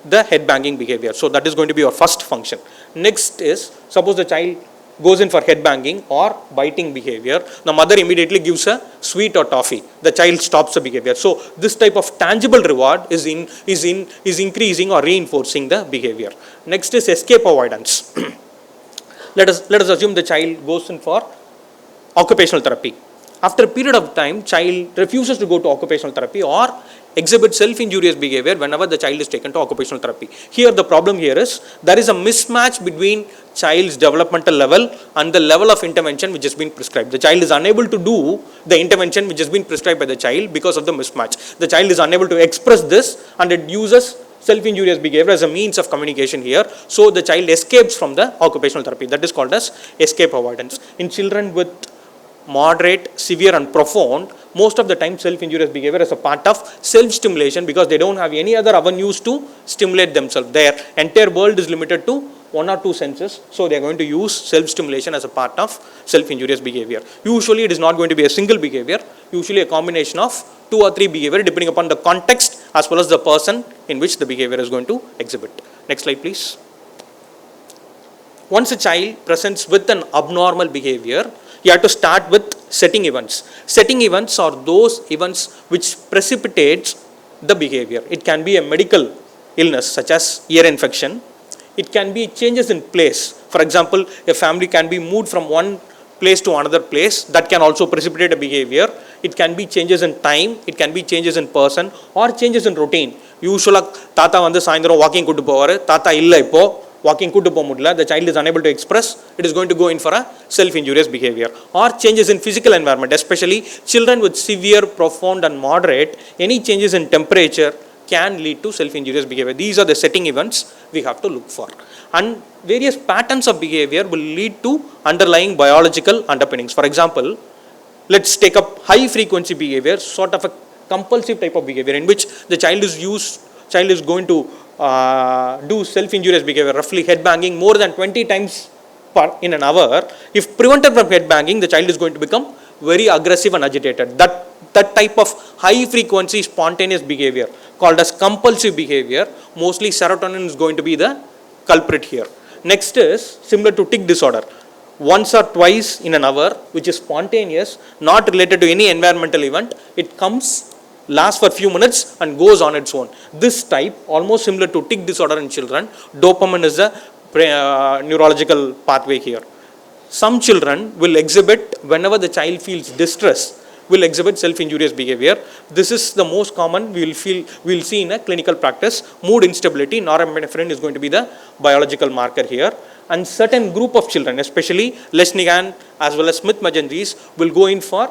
the head banging behavior. So that is going to be your first function. Next is, suppose the child goes in for head banging or biting behavior, the mother immediately gives a sweet or toffee. The child stops the behavior. So this type of tangible reward is increasing or reinforcing the behavior. Next is escape avoidance. Let us assume the child goes in for occupational therapy. After a period of time, child refuses to go to occupational therapy or exhibits self-injurious behavior whenever the child is taken to occupational therapy. Here the problem here is there is a mismatch between child's developmental level and the level of intervention which has been prescribed. The child is unable to do the intervention which has been prescribed by the child because of the mismatch. The child is unable to express this and it uses self-injurious behavior as a means of communication here. So the child escapes from the occupational therapy. That is called as escape avoidance. In children with moderate, severe and profound, most of the time self-injurious behavior is a part of self-stimulation because they don't have any other avenues to stimulate themselves. Their entire world is limited to one or two senses, so they are going to use self-stimulation as a part of self-injurious behavior. Usually it is not going to be a single behavior, usually a combination of 2 or 3 behavior depending upon the context as well as the person in which the behavior is going to exhibit. Next slide please. Once a child presents with an abnormal behavior, you have to start with setting events. Setting events are those events which precipitates the behavior. It can be a medical illness such as ear infection. It can be changes in place. For example, a family can be moved from one place to another place. That can also precipitate a behavior. It can be changes in time. It can be changes in person or changes in routine. Usually, tata vandu saindram walking kuttu povaru. Tata illa ippo walking kuttu po mudla. The child is unable to express. It is going to go in for a self-injurious behavior. Or changes in physical environment, especially children with severe, profound and moderate. Any changes in temperature can lead to self-injurious behavior. These are the setting events we have to look for. And various patterns of behavior will lead to underlying biological underpinnings. For example, let's take up high frequency behavior, sort of a compulsive type of behavior in which the child is going to do self-injurious behavior, roughly head banging more than 20 times in an hour. If prevented from head banging, the child is going to become very aggressive and agitated. That type of high frequency spontaneous behavior called as compulsive behavior, mostly serotonin is going to be the culprit here. Next is similar to tic disorder. Once or twice in an hour, which is spontaneous, not related to any environmental event, it comes, lasts for a few minutes and goes on its own. This type, almost similar to tic disorder in children, dopamine is the neurological pathway here. Some children will exhibit, whenever the child feels distress, will exhibit self-injurious behavior. This is the most common we will see in a clinical practice. Mood instability, norepinephrine is going to be the biological marker here. And certain group of children, especially Lesnigan as well as Smith-Magenzi's, will go in for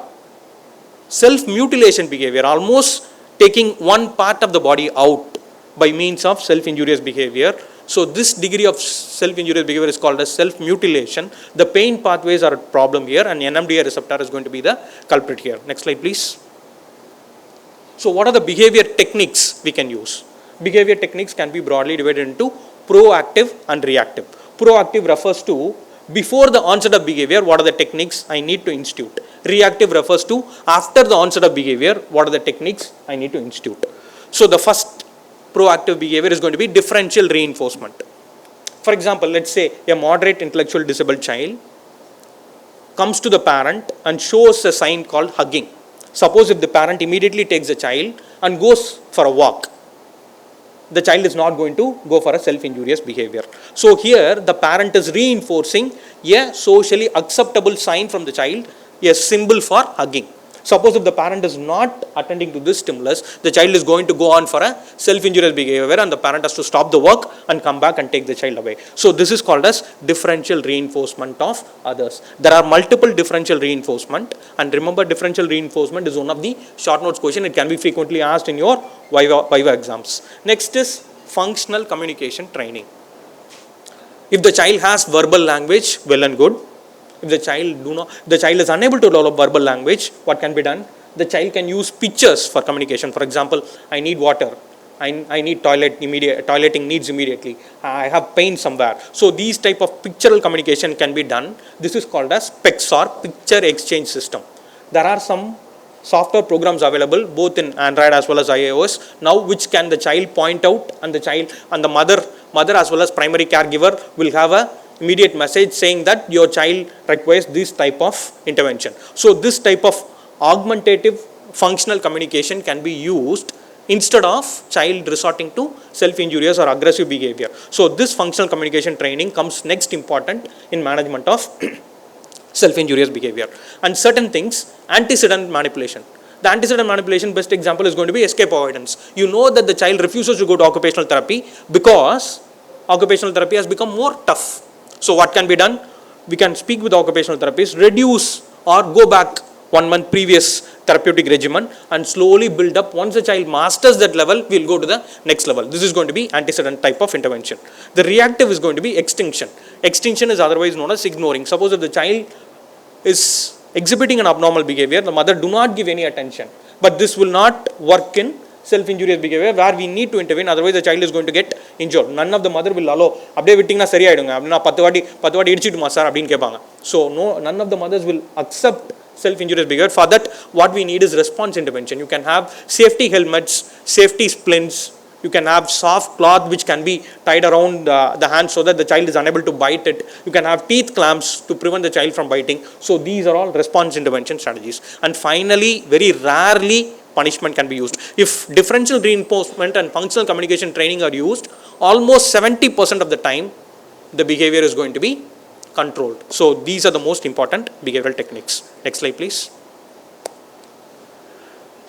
self-mutilation behavior, almost taking one part of the body out by means of self-injurious behavior. So this degree of self-injurious behavior is called as self-mutilation. The pain pathways are a problem here, and NMDA receptor is going to be the culprit here. Next slide please. So what are the behavior techniques we can use? Behavior techniques can be broadly divided into proactive and reactive. Proactive refers to before the onset of behavior, what are the techniques I need to institute. Reactive refers to after the onset of behavior, what are the techniques I need to institute. So the first proactive behavior is going to be differential reinforcement. For example, let's say a moderate intellectual disabled child comes to the parent and shows a sign called hugging. Suppose if the parent immediately takes the child and goes for a walk, the child is not going to go for a self-injurious behavior. So here the parent is reinforcing a socially acceptable sign from the child, a symbol for hugging. Suppose if the parent is not attending to this stimulus, the child is going to go on for a self-injurious behavior and the parent has to stop the work and come back and take the child away. So this is called as differential reinforcement of others. There are multiple differential reinforcement, and remember, differential reinforcement is one of the short notes question. It can be frequently asked in your Viva exams. Next is functional communication training. If the child has verbal language, well and good. If the child is unable to develop verbal language, what can be done? The child can use pictures for communication. For example, I need water. I need toileting needs immediately. I have pain somewhere. So these type of pictorial communication can be done. This is called as PECS, or picture exchange system. There are some software programs available both in Android as well as iOS now, which can the child point out, and the child and the mother as well as primary caregiver will have a immediate message saying that your child requires this type of intervention. So this type of augmentative functional communication can be used instead of child resorting to self-injurious or aggressive behavior. So this functional communication training comes next important in management of self-injurious behavior. And certain things, antecedent manipulation. The antecedent manipulation best example is going to be escape avoidance. You know that the child refuses to go to occupational therapy because occupational therapy has become more tough. So what can be done? We can speak with the occupational therapist, reduce or go back 1 month previous therapeutic regimen and slowly build up. Once the child masters that level, we will go to the next level. This is going to be antecedent type of intervention. The reactive is going to be extinction. Extinction is otherwise known as ignoring. Suppose if the child is exhibiting an abnormal behavior, the mother do not give any attention. But this will not work in self-injurious behavior where we need to intervene, otherwise the child is going to get injured. None of the mother will allow, அப்படியே விட்டிங்கன்னா சரியாயிடுங்க அப்படின்னா 10 வாட்டி இடிச்சிட்டுமா sir அப்படின்னு கேட்பாங்க. So no, none of the mothers will accept self-injurious behavior. For that, what we need is response intervention. You can have safety helmets, safety splints, you can have soft cloth which can be tied around the hand so that the child is unable to bite it. You can have teeth clamps to prevent the child from biting. So these are all response intervention strategies. And finally, very rarely punishment can be used. If differential reinforcement and functional communication training are used, almost 70% of the time the behavior is going to be controlled. So these are the most important behavioral techniques. Next slide please.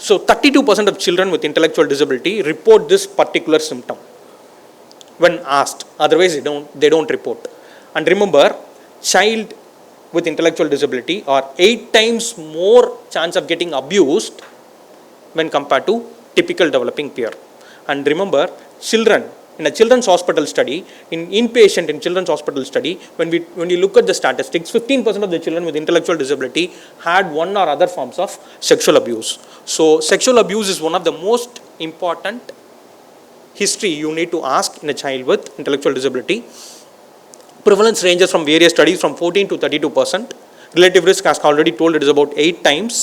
So 32% of children with intellectual disability report this particular symptom when asked. Otherwise they don't report. And remember, child with intellectual disability are 8 times more chance of getting abused when compared to typical developing peer. And remember, children in a children's hospital study, inpatient in children's hospital study, when we look at the statistics, 15% of the children with intellectual disability had one or other forms of sexual abuse. So sexual abuse is one of the most important history you need to ask in a child with intellectual disability. Prevalence ranges from various studies from 14 to 32%. Relative risk, as already told, it is about 8 times.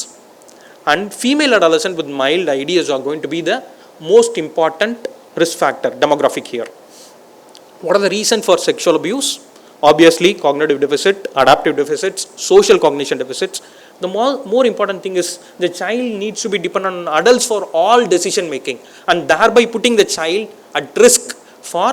And female adolescent with mild IDs are going to be the most important risk factor demographic here. What are the reasons for sexual abuse? Obviously, cognitive deficit, adaptive deficits, social cognition deficits. The more important thing is the child needs to be dependent on adults for all decision making, and thereby putting the child at risk for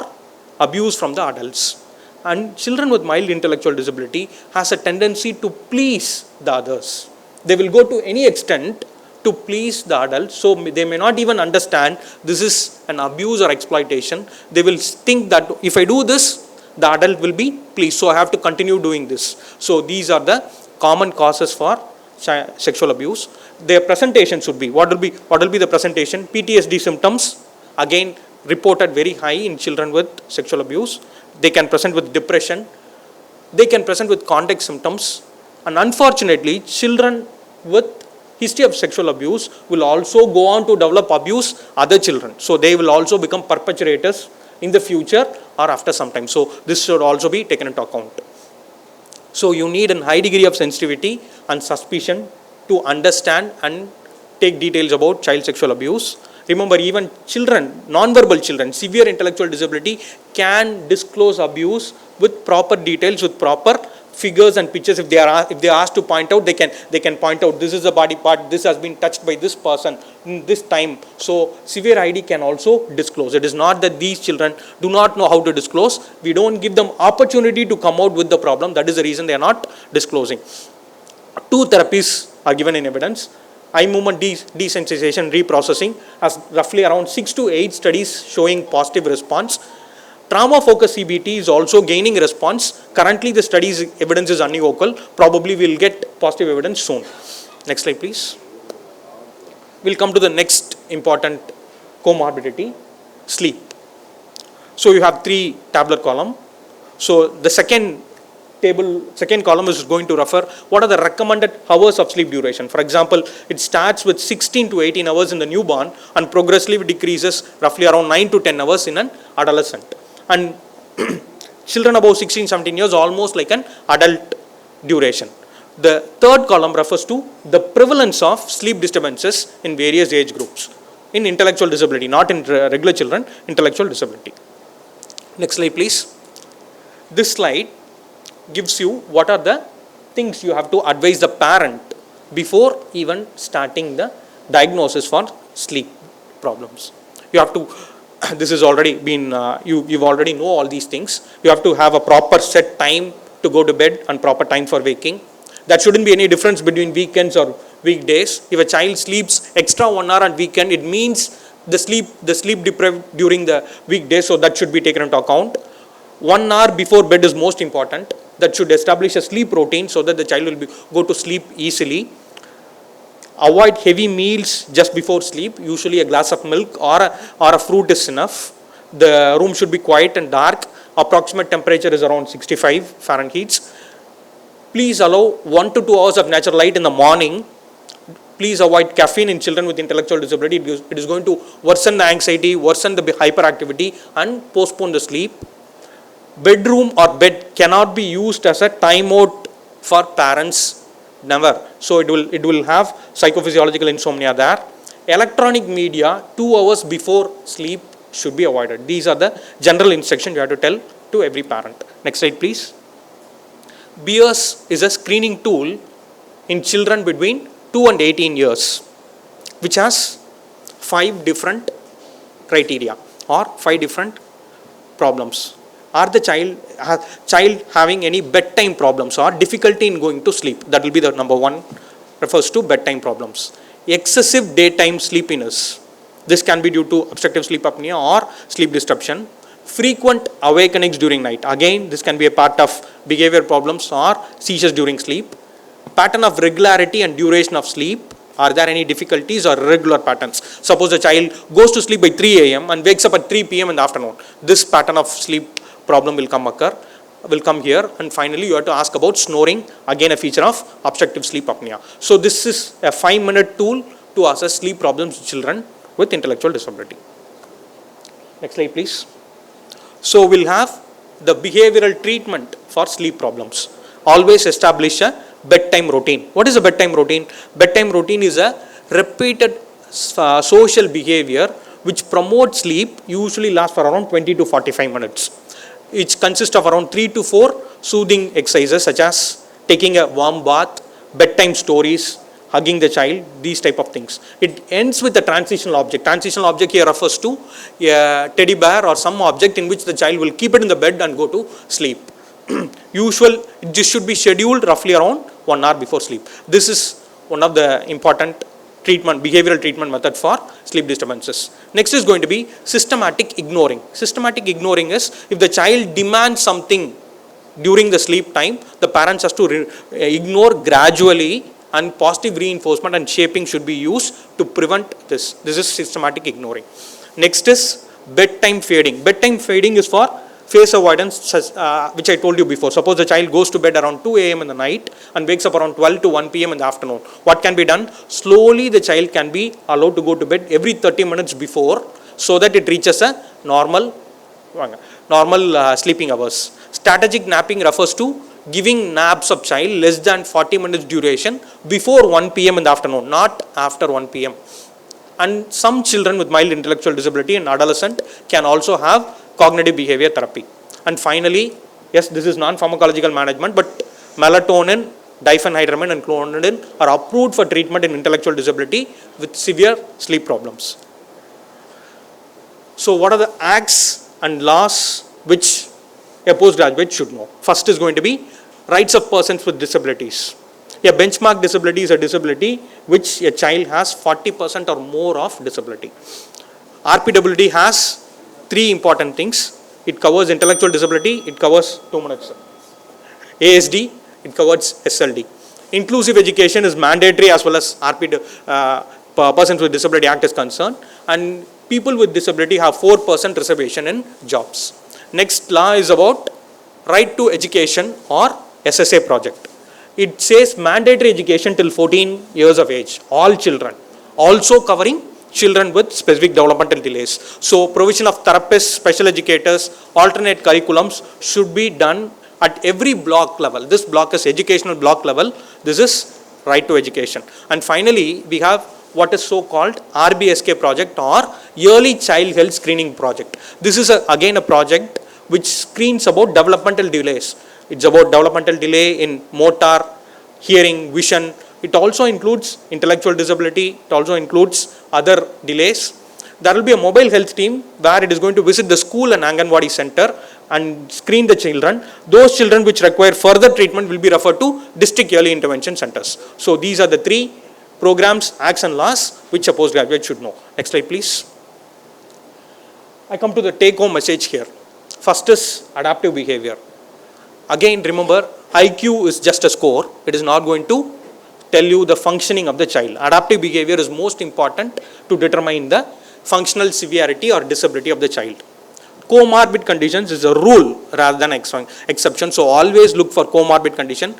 abuse from the adults. And children with mild intellectual disability has a tendency to please the others. They will go to any extent to please the adult, so they may not even understand this is an abuse or exploitation. They will think that if I do this, the adult will be pleased, so I have to continue doing this. So these are the common causes for sexual abuse. Their presentation should be, what will be the presentation? PTSD symptoms, again reported very high in children with sexual abuse. They can present with depression, they can present with contact symptoms, and unfortunately children with history of sexual abuse will also go on to develop abuse other children. So they will also become perpetrators in the future or after some time. So this should also be taken into account. So you need a high degree of sensitivity and suspicion to understand and take details about child sexual abuse. Remember, even children, non-verbal children, severe intellectual disability can disclose abuse with proper details, with proper figures and pictures. If they are asked to point out, they can point out this is a body part, this has been touched by this person in this time. So severe ID can also disclose. It is not that these children do not know how to disclose. We don't give them opportunity to come out with the problem. That is the reason they are not disclosing. 2 therapies are given in evidence. Eye movement desensitization reprocessing has roughly around 6 to 8 studies showing positive response. Trauma focused CBT is also gaining response. Currently the study's evidence is unequivocal. Probably we'll get positive evidence soon. Next slide please. We'll come to the next important comorbidity, sleep. So you have 3 tabular column. So the second column is going to refer what are the recommended hours of sleep duration. For example, it starts with 16 to 18 hours in the newborn and progressively decreases roughly around 9 to 10 hours in an adolescent. And children above 16-17 years almost like an adult duration. The third column refers to the prevalence of sleep disturbances in various age groups in intellectual disability, not in regular children, intellectual disability. Next slide please. This slide gives you what are the things you have to advise the parent before even starting the diagnosis for sleep problems. You have to, this has already been, you've already know all these things. You have to have a proper set time to go to bed and proper time for waking. There shouldn't be any difference between weekends or weekdays. If a child sleeps extra 1 hour on weekend, it means the sleep deprived during the weekdays, so that should be taken into account. 1 hour before bed is most important. That should establish a sleep routine so that the child will go to sleep easily. Avoid heavy meals just before sleep. Usually a glass of milk or a fruit is enough. The room should be quiet and dark. Approximate temperature is around 65 Fahrenheit. Please allow 1 to 2 hours of natural light in the morning. Please avoid caffeine in children with intellectual disability. It is going to worsen the anxiety, worsen the hyperactivity, and postpone the sleep. Bedroom or bed cannot be used as a timeout for parents. Never. So it will have psychophysiological insomnia there. Electronic media 2 hours before sleep should be avoided. These are the general instructions you have to tell to every parent. Next slide, please. BEERS is a screening tool in children between 2 and 18 years, which has 5 different criteria or 5 different problems. Are the child having any bedtime problems or difficulty in going to sleep? That will be the number 1, refers to bedtime problems. Excessive daytime sleepiness. This can be due to obstructive sleep apnea or sleep disruption. Frequent awakenings during night. Again, this can be a part of behavior problems or seizures during sleep. Pattern of regularity and duration of sleep. Are there any difficulties or irregular patterns? Suppose a child goes to sleep by 3 a.m. and wakes up at 3 p.m. in the afternoon. This pattern of sleep problem will come here. And finally, you have to ask about snoring. Again, a feature of obstructive sleep apnea. So this is a 5-minute tool to assess sleep problems in children with intellectual disability. Next slide, please. So we'll have the behavioral treatment for sleep problems. Always establish a bedtime routine. What is a bedtime routine? Bedtime routine is a repeated social behavior which promotes sleep, usually lasts for around 20 to 45 minutes. It consists of around 3 to 4 soothing exercises such as taking a warm bath, bedtime stories, hugging the child, these type of things. It ends with a transitional object. Transitional object here refers to a teddy bear or some object in which the child will keep it in the bed and go to sleep. This should be scheduled roughly around 1 hour before sleep. This is one of the important behavioral treatment method for sleep disturbances. Next is going to be systematic ignoring. Systematic ignoring is if the child demands something during the sleep time, the parents has to ignore gradually, and positive reinforcement and shaping should be used to prevent this. This is systematic ignoring. Next is bedtime fading. Bedtime fading is for face avoidance, which I told you before. Suppose the child goes to bed around 2 a.m. in the night and wakes up around 12 to 1 p.m. in the afternoon. What can be done? Slowly the child can be allowed to go to bed every 30 minutes before, so that it reaches a normal sleeping hours. Strategic napping refers to giving naps of child less than 40 minutes duration before 1 p.m. in the afternoon, not after 1 p.m. And some children with mild intellectual disability and adolescent can also have cognitive behavior therapy. And finally, yes, this is non-pharmacological management, but melatonin, diphenhydramine and clonidine are approved for treatment in intellectual disability with severe sleep problems. So what are the acts and laws which a postgraduate should know? First is going to be rights of persons with disabilities. A benchmark disability is a disability which a child has 40% or more of disability. RPWD has 3 important things. It covers intellectual disability, it covers ASD, it covers SLD. Inclusive education is mandatory as well as Persons with Disability Act is concerned, and people with disability have 4% reservation in jobs. Next law is about right to education or SSA project. It says mandatory education till 14 years of age, all children, also covering children with specific developmental delays. So provision of therapists, special educators, alternate curriculums should be done at every block level. This block is educational block level. This is right to education. And finally, we have what is so called RBSK project or Early Child Health Screening Project. This is again a project which screens about developmental delays. It's about developmental delay in motor, hearing, vision. It also includes intellectual disability. It also includes other delays. There will be a mobile health team where it is going to visit the school and Anganwadi center and screen the children. Those children which require further treatment will be referred to district early intervention centers. So these are the 3 programs, acts and laws which a postgraduate should know. Next slide, please. I come to the take-home message here. First is adaptive behavior. Again, remember, IQ is just a score. It is not going to tell you the functioning of the child. Adaptive behavior is most important to determine the functional severity or disability of the child. Comorbid conditions is a rule rather than exception. So always look for comorbid condition.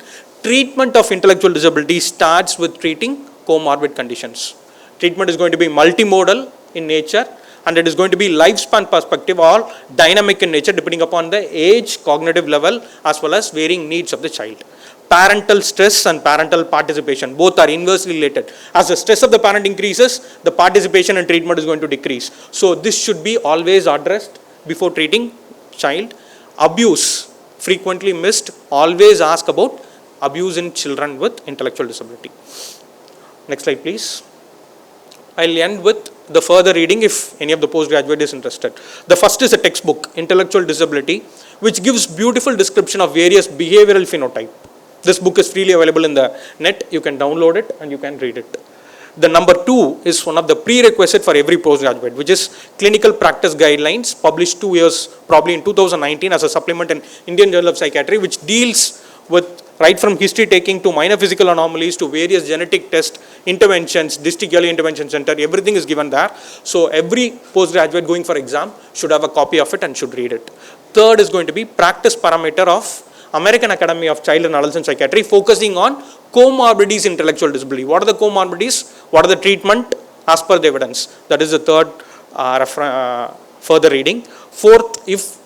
treatment of intellectual disability starts with treating comorbid conditions. Treatment is going to be multimodal in nature, and it is going to be lifespan perspective or dynamic in nature depending upon the age, cognitive level, as well as varying needs of the child. Parental stress and parental participation, both are inversely related. As the stress of the parent increases, the participation and treatment is going to decrease. So this should be always addressed before treating child. Abuse, frequently missed, always ask about abuse in children with intellectual disability. Next slide, please. I'll end with the further reading if any of the postgraduate is interested. The first is a textbook, Intellectual Disability, which gives beautiful description of various behavioral phenotype. This book is freely available in the net. You can download it and you can read it. The number 2 is one of the prerequisite for every postgraduate, which is Clinical Practice Guidelines, published 2 years, probably in 2019 as a supplement in Indian Journal of Psychiatry, which deals with right from history taking to minor physical anomalies to various genetic test interventions, district early intervention center, everything is given there. So every postgraduate going for exam should have a copy of it and should read it. Third is going to be practice parameter of American Academy of Child and Adolescent Psychiatry, focusing on comorbidities in intellectual disability. What are the comorbidities? What are the treatment as per the evidence? That is the third further reading. Fourth, if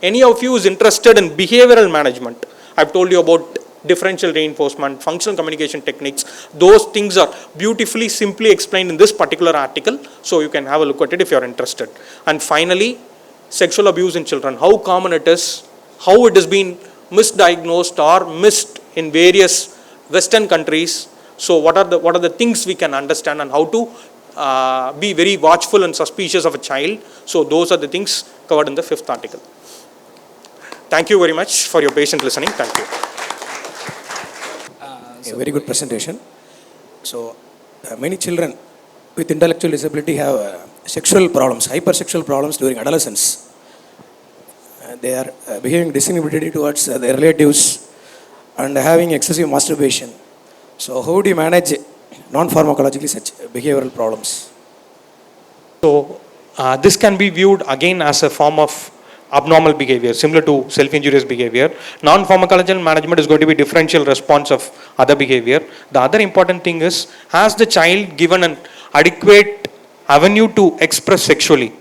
any of you is interested in behavioral management, I've told you about differential reinforcement, functional communication techniques. Those things are beautifully, simply explained in this particular article. So you can have a look at it if you're interested. And finally, sexual abuse in children. How common it is, how it has been misdiagnosed or missed in various Western countries. So what are the things we can understand and how to be very watchful and suspicious of a child. So those are the things covered in the 5th article. Thank you very much for your patient listening. Thank you. A very good presentation. So many children with intellectual disability have sexual problems, hypersexual problems during adolescence. They are behaving disinhibitedly towards their relatives and having excessive masturbation. So how do you manage non-pharmacologically such behavioral problems? So this can be viewed again as a form of abnormal behavior, similar to self-injurious behavior. Non-pharmacological management is going to be differential response of other behavior. The other important thing is, has the child given an adequate avenue to express sexually?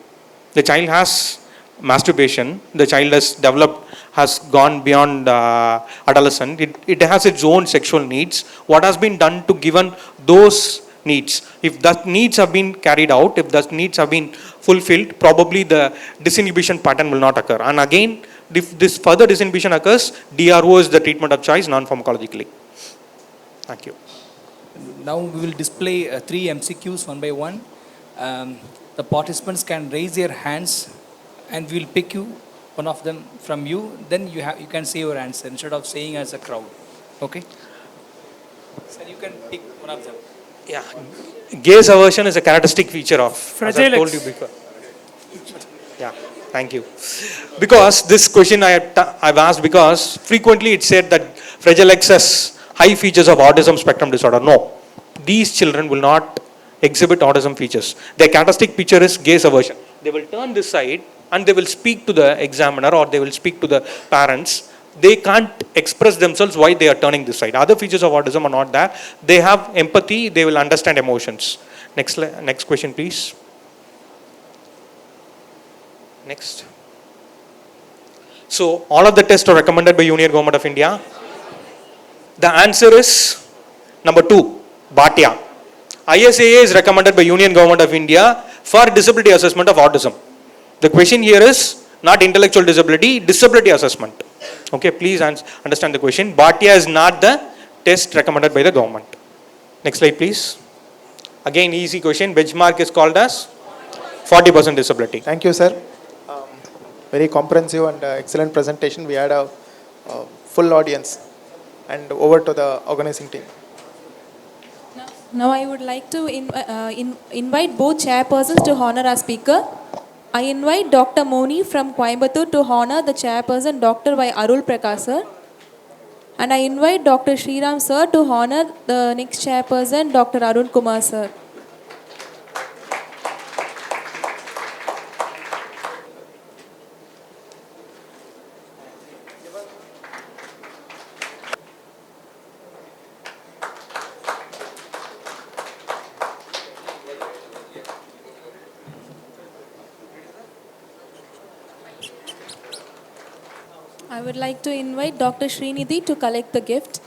The child has masturbation, the child has gone beyond adolescent, it has its own sexual needs. What has been done to given those needs? If that needs have been carried out, if those needs have been fulfilled, probably the disinhibition pattern will not occur. And again, if this further disinhibition occurs, DRO is the treatment of choice non-pharmacologically. Thank you. Now we will display 3 MCQs one by one. The participants can raise their hands and we will pick one of them from you. Then you can say your answer instead of saying as a crowd. Okay? So you can pick one of them. Yeah, gaze aversion is a characteristic feature of, as I told you before. Yeah, thank you. Because this question I've asked because frequently it's said that Fragile X has high features of autism spectrum disorder. No, these children will not exhibit autism features. Their characteristic feature is gaze aversion. They will turn this side and they will speak to the examiner or they will speak to the parents. They can't express themselves why they are turning this side. Other features of autism are not there. They have empathy, they will understand emotions. Next question, please. Next. So, all of the tests are recommended by Union Government of India. The answer is number 2, Bhatia. ISAA is recommended by Union Government of India for disability assessment of autism. The question here is not intellectual disability, disability assessment. Okay, please understand the question. Bhatia is not the test recommended by the government. Next slide, please. Again, easy question. Benchmark is called as 40% disability. Thank you, sir. Very comprehensive and excellent presentation. We had a full audience. And over to the organizing team. Now I would like to invite both chairpersons to honor our speaker. I invite Dr. Moni from Coimbatore to honor the chairperson Dr. Y. Arul Prakash sir. And I invite Dr. Sriram sir to honor the next chairperson Dr. Arun Kumar sir. I would like to invite Dr. Srinidhi to collect the gift.